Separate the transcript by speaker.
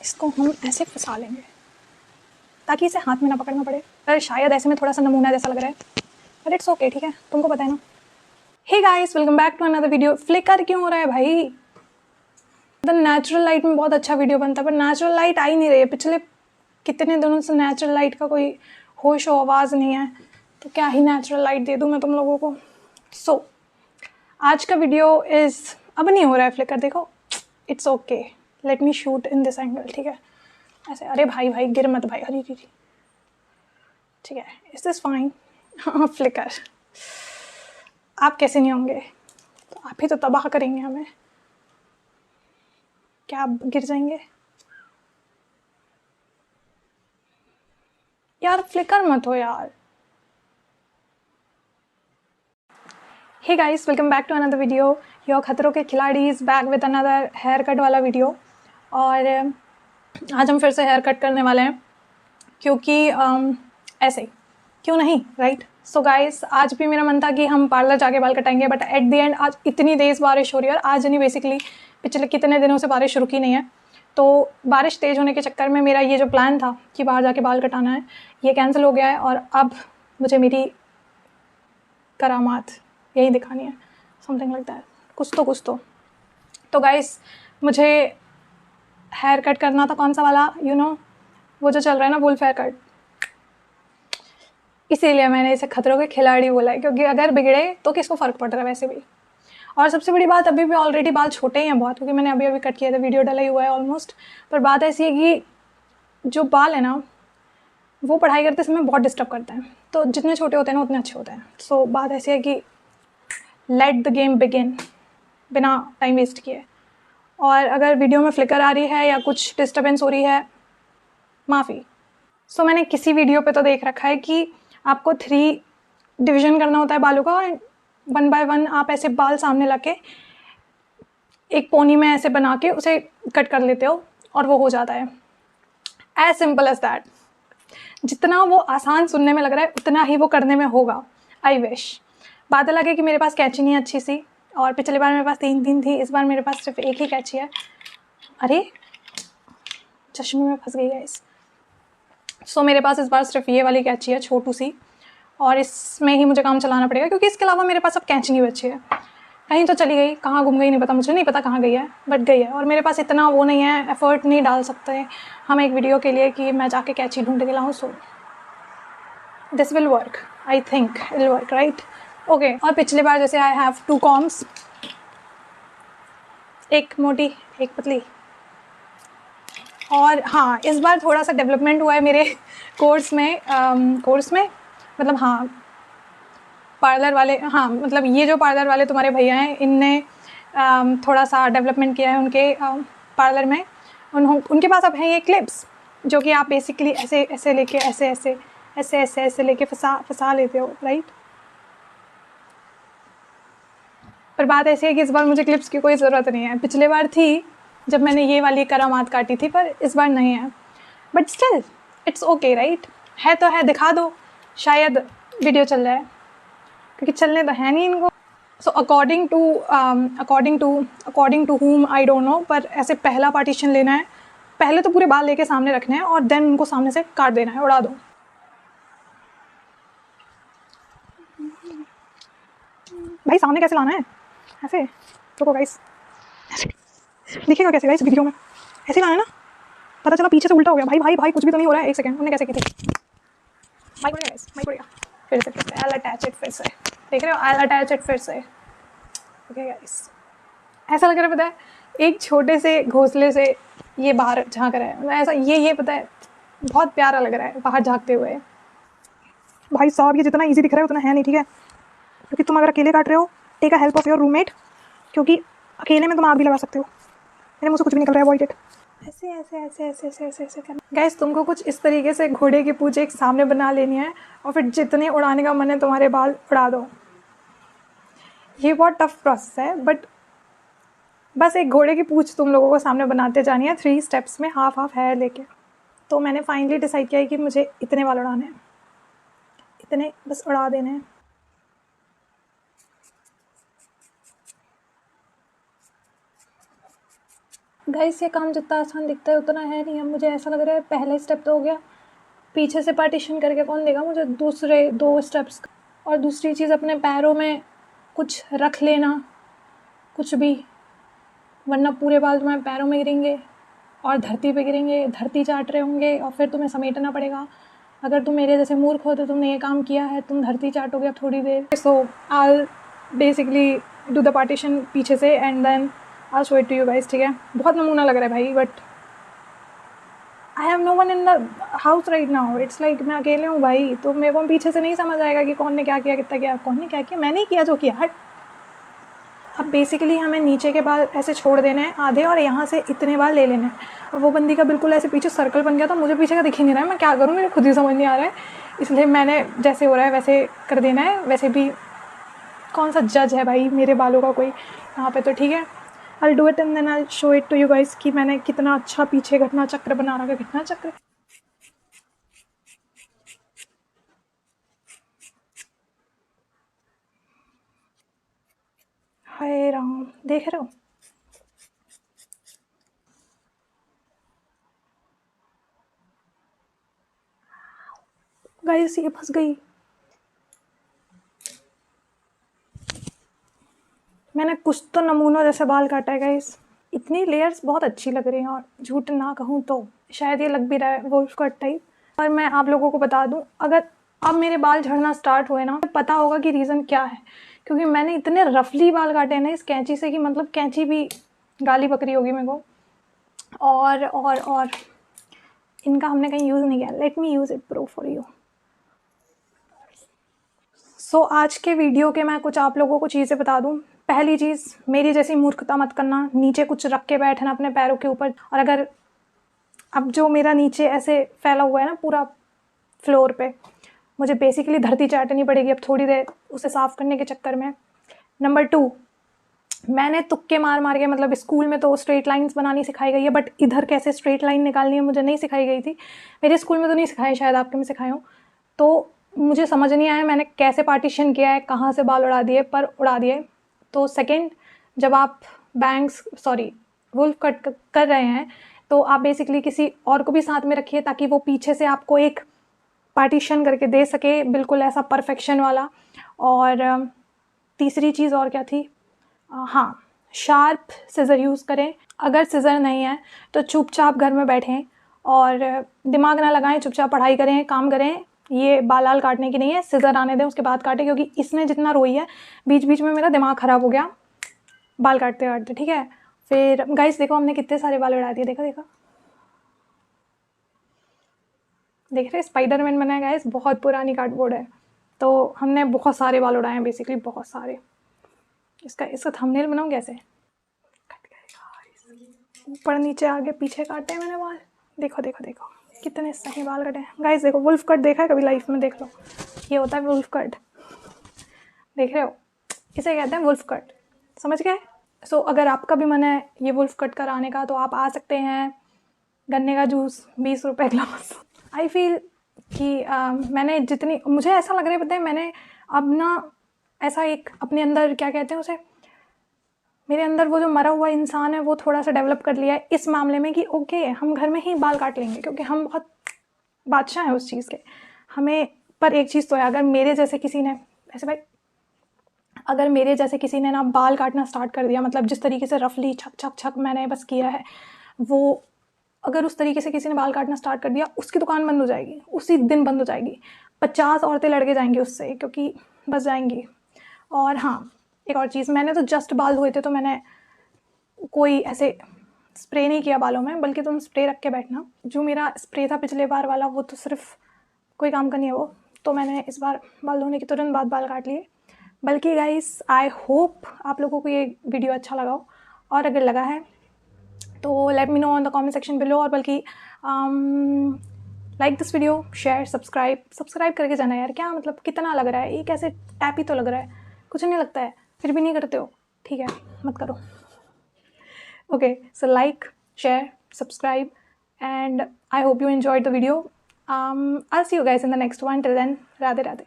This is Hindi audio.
Speaker 1: इसको हम ऐसे फंसा लेंगे ताकि इसे हाथ में ना पकड़ना पड़े। अरे शायद ऐसे में थोड़ा सा नमूना जैसा लग रहा है, बट इट्स ओके, ठीक है, तुमको पता है ना। Hey guys, welcome back to another video. Flicker क्यों हो रहा है भाई? द नेचुरल लाइट में बहुत अच्छा वीडियो बनता है, पर नेचुरल लाइट आ ही नहीं रही है। पिछले कितने दिनों से नेचुरल लाइट का कोई होश और आवाज़ नहीं है, तो क्या ही नेचुरल लाइट दे दूँ मैं तुम लोगों को। सो आज का वीडियो अब नहीं हो रहा है फ्लिकर, देखो, it's okay, let me shoot in this angle, ठीक है, ऐसे। अरे भाई भाई गिर मत भाई, अरे ठीक है, इज दिस फाइन? हाँ फ्लिकर, आप कैसे नहीं होंगे, तो आप ही तो तबाह करेंगे हमें। क्या आप गिर जाएंगे यार? फ्लिकर मत हो यार। Hey guys, welcome back to another video. Your Khatron Ke Khiladi is back with another haircut वाला वीडियो। और आज हम फिर से हेयर कट करने वाले हैं, क्योंकि ऐसे क्यों नहीं, राइट? सो गाइस, आज भी मेरा मन था कि हम पार्लर जाके बाल कटाएंगे, बट एट द एंड आज इतनी तेज़ बारिश हो रही है, और आज नहीं, बेसिकली पिछले कितने दिनों से बारिश रुकी नहीं है। तो बारिश तेज़ होने के चक्कर में मेरा ये जो प्लान था कि बाहर जाके बाल कटाना है, ये कैंसिल हो गया है। और अब मुझे मेरी करामात यही दिखानी है, समथिंग लाइक दैट, कुछ तो गाइस, मुझे हेयर कट करना था, कौन सा वाला, वो जो चल रहा है ना, वुल्फ हेयर कट। इसीलिए मैंने इसे खतरों के खिलाड़ी बोला है, क्योंकि अगर बिगड़े तो किसको फ़र्क पड़ रहा है वैसे भी। और सबसे बड़ी बात, अभी भी ऑलरेडी बाल छोटे ही हैं बहुत, क्योंकि मैंने अभी कट किया था, वीडियो डला ही हुआ है ऑलमोस्ट। पर बात ऐसी है कि जो बाल है ना, वो पढ़ाई करते समय बहुत डिस्टर्ब करते हैं, तो जितने छोटे होते हैं ना उतने अच्छे होते हैं। सो बात ऐसी है कि लेट द गेम बिगिन, बिना टाइम वेस्ट किए। और अगर वीडियो में फ्लिकर आ रही है या कुछ डिस्टर्बेंस हो रही है, माफ़ी। सो मैंने किसी वीडियो पे तो देख रखा है कि आपको 3 डिवीज़न करना होता है बालों का, 1 बाय 1 आप ऐसे बाल सामने ला के एक पोनी में ऐसे बना के उसे कट कर लेते हो, और वो हो जाता है। As simple as that. जितना वो आसान सुनने में लग रहा है, उतना ही वो करने में होगा। I wish. बात अलग है कि मेरे पास कैंची नहीं अच्छी सी, और पिछले बार मेरे पास 3 थी, इस बार मेरे पास सिर्फ एक ही कैंची है। अरे चश्मे में फंस गई है इस। सो मेरे पास इस बार सिर्फ ये वाली कैंची है, छोटू सी, और इसमें ही मुझे काम चलाना पड़ेगा, क्योंकि इसके अलावा मेरे पास अब कैंची नहीं बची है। कहीं तो चली गई, कहाँ गुम गई नहीं पता, मुझे नहीं पता कहाँ गई है, बट गई है। और मेरे पास इतना वो नहीं है, एफर्ट नहीं डाल सकते हम एक वीडियो के लिए कि मैं जाके कैंची ढूंढ के लाऊँ। So this will work, I think will work, right? Okay. और पिछली बार जैसे आई हैव 2 कॉम्स, एक मोटी एक पतली। और हाँ, इस बार थोड़ा सा डेवलपमेंट हुआ है मेरे कोर्स में मतलब, हाँ, पार्लर वाले, हाँ मतलब ये जो पार्लर वाले तुम्हारे भैया हैं, इनने थोड़ा सा डेवलपमेंट किया है उनके पार्लर में। उनके पास अब हैं ये क्लिप्स, जो कि आप बेसिकली ऐसे ऐसे लेके ऐसे लेके फंसा लेते हो, राइट? पर बात ऐसी है कि इस बार मुझे क्लिप्स की कोई ज़रूरत नहीं है। पिछले बार थी जब मैंने ये वाली करामात काटी थी, पर इस बार नहीं है। But still it's okay, right? है तो है, दिखा दो, शायद वीडियो चल जाए, क्योंकि चलने तो है नहीं इनको। So according to whom I don't know, पर ऐसे पहला पार्टीशन लेना है, पहले तो पूरे बाल लेके सामने रखने हैं, और देन उनको सामने से काट देना है, उड़ा दो। भाई सामने कैसे लाना है? ऐसे रुको गाइस, दिखेगा कैसे गाइस वीडियो में? ऐसे लाना है ना, पता चला पीछे से उल्टा हो गया। भाई भाई भाई कुछ भी तो नहीं हो रहा है। एक सेकंड, हमने कैसे की थी? माइक उड़ेगा गाइस, माइक उड़ेगा। फिर से I'll attach it, फिर से देख रहे हो, I'll attach it फिर से। ओके गाइस, ऐसा लग रहा है, पता है, एक छोटे से घोंसले से ये बाहर झांक रहा है, मतलब ऐसा, ये पता है, बहुत प्यारा लग रहा है बाहर झांकते हुए। भाई साहब, ये जितना इजी दिख रहा है उतना है नहीं, ठीक है? क्योंकि तुम अगर अकेले काट रहे हो, take a help of your roommate, क्योंकि अकेले में तुम आग भी लगा सकते हो। मेरे मुँह से कुछ भी निकल रहा है, अवॉइड इट। ऐसे करना गाइस। तुमको कुछ इस तरीके से घोड़े की पूंछ एक सामने बना लेनी है, और फिर जितने उड़ाने का मन है तुम्हारे बाल उड़ा दो। ये बहुत टफ प्रोसेस है, बट बस एक घोड़े की पूंछ तुम लोगों को सामने बनाते जानी है 3 स्टेप्स में, हाफ हेयर लेके। तो मैंने फाइनली डिसाइड किया है कि मुझे इतने बाल उड़ाने हैं, इतने बस उड़ा देने हैं। गाइस ये काम जितना आसान दिखता है उतना है नहीं। अब मुझे ऐसा लग रहा है पहले स्टेप तो हो गया, पीछे से पार्टीशन करके कौन देगा मुझे दूसरे 2 स्टेप्स। और दूसरी चीज़ अपने पैरों में कुछ रख लेना, कुछ भी, वरना पूरे बाल तुम्हारे पैरों में गिरेंगे और धरती पे गिरेंगे, धरती चाट रहे होंगे और फिर तुम्हें समेटना पड़ेगा। अगर तुम मेरे जैसे मूर्ख हो तो तुमने ये काम किया है, तुम धरती चाटोगे अब थोड़ी देर। So I basically do the partition पीछे से and then I show it to you guys, ठीक है। बहुत नमूना लग रहा है भाई, but I have no one in the house right now. It's like मैं अकेले हूँ भाई, तो मेरे को पीछे से नहीं समझ आएगा कि कौन ने क्या किया, कितना किया, कौन ने क्या किया, मैंने किया जो किया, हट। अब बेसिकली हमें नीचे के बाल ऐसे छोड़ देने हैं आधे और यहाँ से इतने बाल ले लेने हैं। और वो बंदी का बिल्कुल ऐसे पीछे सर्कल बन गया, तो मुझे पीछे का दिख ही नहीं रहा है, मैं क्या करूँ, मेरे खुद ही समझ नहीं आ रहा है। इसलिए मैंने जैसे हो रहा है वैसे कर देना है। वैसे भी कौन सा जज है भाई मेरे बालों का कोई यहाँ पे, तो ठीक है। I'll do it and then I'll show it to you guys कि मैंने कितना अच्छा पीछे घटना चक्र बना रखा है। घटना चक्र, हाय राम, देख रहे हो गाइस, ये फंस गई। मैंने कुछ तो नमूनों जैसे बाल काटा है गाइस। इतनी लेयर्स बहुत अच्छी लग रही हैं और झूठ ना कहूँ तो शायद ये लग भी रहा है वुल्फ कट टाइप। और मैं आप लोगों को बता दूं, अगर अब मेरे बाल झड़ना स्टार्ट हुए ना, पता होगा कि रीज़न क्या है। क्योंकि मैंने इतने रफली बाल काटे हैं ना इस कैंची से कि मतलब कैंची भी गाली बकरी होगी मेरे को। और इनका हमने कहीं यूज़ नहीं किया। Let me use it pro for you. So आज के वीडियो के मैं कुछ आप लोगों को चीज़ें बता दूं। पहली चीज़, मेरी जैसी मूर्खता मत करना, नीचे कुछ रख के बैठना अपने पैरों के ऊपर। और अगर अब जो मेरा नीचे ऐसे फैला हुआ है ना पूरा फ्लोर पे, मुझे बेसिकली धरती चाटनी पड़ेगी अब थोड़ी देर उसे साफ़ करने के चक्कर में। नंबर 2, मैंने तुक्के मार मार के, मतलब स्कूल में तो स्ट्रेट लाइंस बनानी सिखाई गई है, बट इधर कैसे स्ट्रेट लाइन निकालनी है मुझे नहीं सिखाई गई थी। मेरे स्कूल में तो नहीं सिखाया, शायद आपके में सिखाए हो। तो मुझे समझ नहीं आया मैंने कैसे पार्टीशन किया है, कहाँ से बाल उड़ा दिए, पर उड़ा दिए। तो सेकंड, जब आप वुल्फ कट कर रहे हैं तो आप बेसिकली किसी और को भी साथ में रखिए ताकि वो पीछे से आपको एक पार्टीशन करके दे सके, बिल्कुल ऐसा परफेक्शन वाला। और तीसरी चीज़ और क्या थी, हाँ, शार्प सिज़र यूज़ करें। अगर सिज़र नहीं है तो चुपचाप घर में बैठें और दिमाग ना लगाएं, चुपचाप पढ़ाई करें, काम करें। ये बाल काटने की नहीं है, सिज़र आने दें उसके बाद काटें, क्योंकि इसने जितना रोई है बीच बीच में मेरा दिमाग ख़राब हो गया बाल काटते काटते, ठीक है। फिर गाइस देखो हमने कितने सारे बाल उड़ा दिए, देखा देख रहे, स्पाइडरमैन बना है गाइस, बहुत पुरानी कार्डबोर्ड है तो हमने बहुत सारे बाल उड़ाए हैं, बेसिकली बहुत सारे। इसका थंबनेल बनाऊँ कैसे, ऊपर नीचे आगे पीछे काटे हैं मैंने बाल। देखो देखो देखो कितने सही बाल कटे हैं गाइस। देखो वुल्फ कट देखा है कभी लाइफ में, देख लो, ये होता है वुल्फ कट, देख रहे हो, इसे कहते हैं वुल्फ कट, समझ गए। सो अगर आपका भी मन है ये वुल्फ कट कराने का तो आप आ सकते हैं। गन्ने का जूस 20 रुपये ग्लास। आई फील कि मैंने जितनी, मुझे ऐसा लग रहा है पता है, मैंने अब ना ऐसा एक अपने अंदर क्या कहते हैं उसे, मेरे अंदर वो जो मरा हुआ इंसान है वो थोड़ा सा डेवलप कर लिया है इस मामले में कि ओके हम घर में ही बाल काट लेंगे, क्योंकि हम बहुत बादशाह हैं उस चीज़ के। हमें पर एक चीज़ तो है, अगर मेरे जैसे किसी ने, ऐसे भाई, अगर मेरे जैसे किसी ने ना बाल काटना स्टार्ट कर दिया, मतलब जिस तरीके से रफली छक छक छक मैंने बस किया है वो, अगर उस तरीके से किसी ने बाल काटना स्टार्ट कर दिया, उसकी दुकान बंद हो जाएगी, उसी दिन बंद हो जाएगी। 50 औरतें लड़के जाएंगी उससे, क्योंकि बस जाएंगी। और हाँ, एक और चीज़, मैंने तो जस्ट बाल धोए थे तो मैंने कोई ऐसे स्प्रे नहीं किया बालों में, बल्कि तुम स्प्रे रख के बैठना। जो मेरा स्प्रे था पिछले बार वाला वो तो सिर्फ कोई काम का नहीं है वो, तो मैंने इस बार बाल धोने के तुरंत बाद बाल काट लिए। बल्कि गाइस आई होप आप लोगों को ये वीडियो अच्छा लगा हो, और अगर लगा है तो let me know on the comment section below. और बल्कि like this video, share, subscribe करके जाना यार। क्या मतलब कितना लग रहा है, ये कैसे टैपी तो लग रहा है, कुछ नहीं लगता है, फिर भी नहीं करते हो, ठीक है मत करो। Okay, so like, share, subscribe, and I hope you enjoyed the video. I'll see you guys in the next one. Till then, Radhe Radhe.